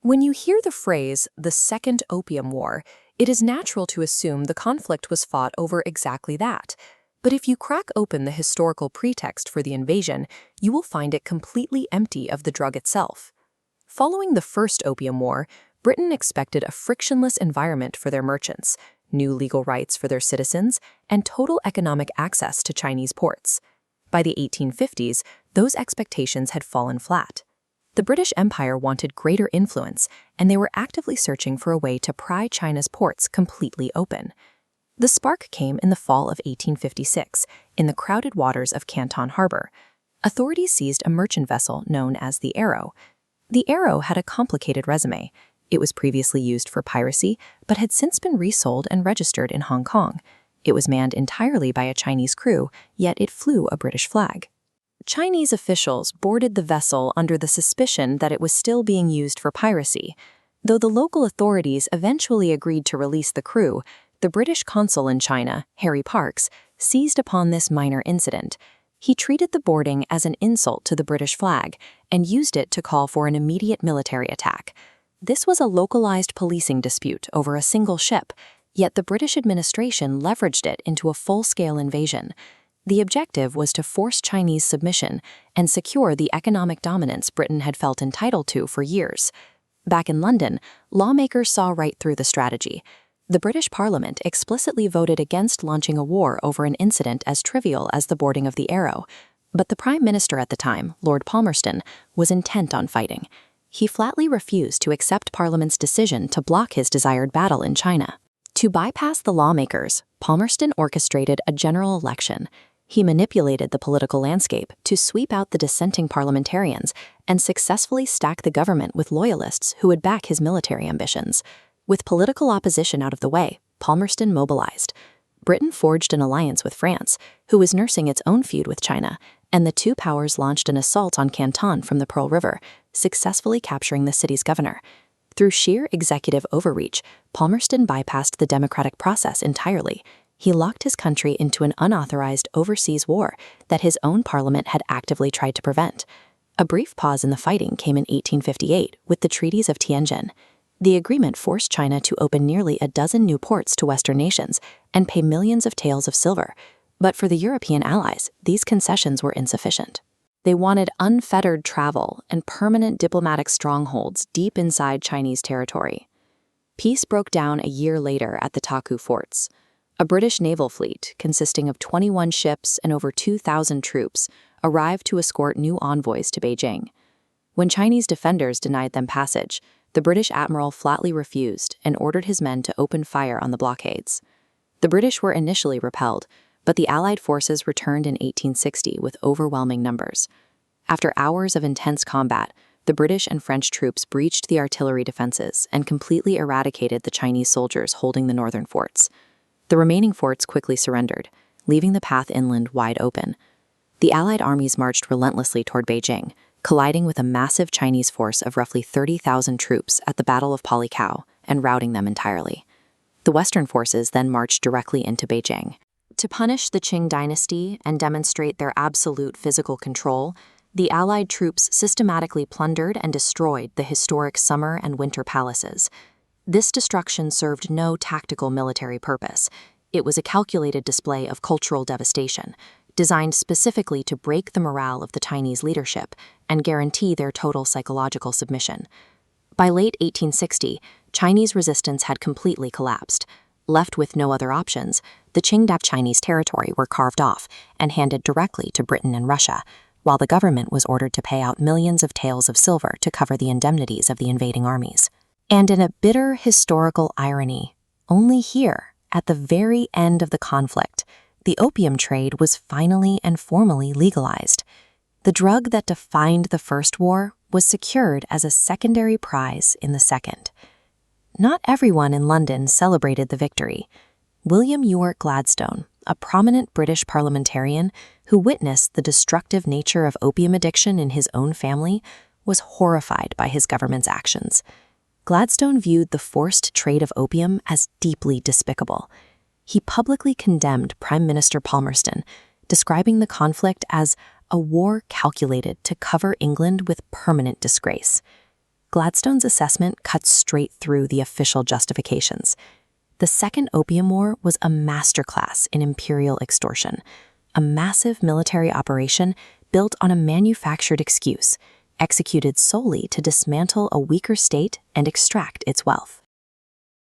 When you hear the phrase, the Second Opium War, it is natural to assume the conflict was fought over exactly that. But if you crack open the historical pretext for the invasion, you will find it completely empty of the drug itself. Following the First Opium War, Britain expected a frictionless environment for their merchants, new legal rights for their citizens, and total economic access to Chinese ports. By the 1850s, those expectations had fallen flat. The British Empire wanted greater influence, and they were actively searching for a way to pry China's ports completely open. The spark came in the fall of 1856, in the crowded waters of Canton Harbor. Authorities seized a merchant vessel known as the Arrow. The Arrow had a complicated resume. It was previously used for piracy, but had since been resold and registered in Hong Kong. It was manned entirely by a Chinese crew, yet it flew a British flag. Chinese officials boarded the vessel under the suspicion that it was still being used for piracy. Though the local authorities eventually agreed to release the crew, the British consul in China, Harry Parkes, seized upon this minor incident. He treated the boarding as an insult to the British flag and used it to call for an immediate military attack. This was a localized policing dispute over a single ship, yet the British administration leveraged it into a full-scale invasion. The objective was to force Chinese submission and secure the economic dominance Britain had felt entitled to for years. Back in London, lawmakers saw right through the strategy. The British Parliament explicitly voted against launching a war over an incident as trivial as the boarding of the Arrow. But the Prime Minister at the time, Lord Palmerston, was intent on fighting. He flatly refused to accept Parliament's decision to block his desired battle in China. To bypass the lawmakers, Palmerston orchestrated a general election. He manipulated the political landscape to sweep out the dissenting parliamentarians and successfully stack the government with loyalists who would back his military ambitions. With political opposition out of the way, Palmerston mobilized. Britain forged an alliance with France, who was nursing its own feud with China, and the two powers launched an assault on Canton from the Pearl River, successfully capturing the city's governor. Through sheer executive overreach, Palmerston bypassed the democratic process entirely. He locked his country into an unauthorized overseas war that his own parliament had actively tried to prevent. A brief pause in the fighting came in 1858 with the treaties of Tianjin. The agreement forced China to open nearly a dozen new ports to Western nations and pay millions of taels of silver. But for the European allies, these concessions were insufficient. They wanted unfettered travel and permanent diplomatic strongholds deep inside Chinese territory. Peace broke down a year later at the Taku forts. A British naval fleet, consisting of 21 ships and over 2,000 troops, arrived to escort new envoys to Beijing. When Chinese defenders denied them passage, the British admiral flatly refused and ordered his men to open fire on the blockades. The British were initially repelled, but the Allied forces returned in 1860 with overwhelming numbers. After hours of intense combat, the British and French troops breached the artillery defenses and completely eradicated the Chinese soldiers holding the northern forts. The remaining forts quickly surrendered, leaving the path inland wide open. The Allied armies marched relentlessly toward Beijing, colliding with a massive Chinese force of roughly 30,000 troops at the Battle of Palikao and routing them entirely. The Western forces then marched directly into Beijing. To punish the Qing dynasty and demonstrate their absolute physical control, the Allied troops systematically plundered and destroyed the historic summer and winter palaces. This destruction served no tactical military purpose. It was a calculated display of cultural devastation, designed specifically to break the morale of the Chinese leadership and guarantee their total psychological submission. By late 1860, Chinese resistance had completely collapsed. Left with no other options, the Qing Chinese territory were carved off and handed directly to Britain and Russia, while the government was ordered to pay out millions of taels of silver to cover the indemnities of the invading armies. And in a bitter historical irony, only here, at the very end of the conflict, the opium trade was finally and formally legalized. The drug that defined the First War was secured as a secondary prize in the Second. Not everyone in London celebrated the victory. William Ewart Gladstone, a prominent British parliamentarian who witnessed the destructive nature of opium addiction in his own family, was horrified by his government's actions. Gladstone viewed the forced trade of opium as deeply despicable. He publicly condemned Prime Minister Palmerston, describing the conflict as a war calculated to cover England with permanent disgrace. Gladstone's assessment cuts straight through the official justifications. The Second Opium War was a masterclass in imperial extortion, a massive military operation built on a manufactured excuse, executed solely to dismantle a weaker state and extract its wealth.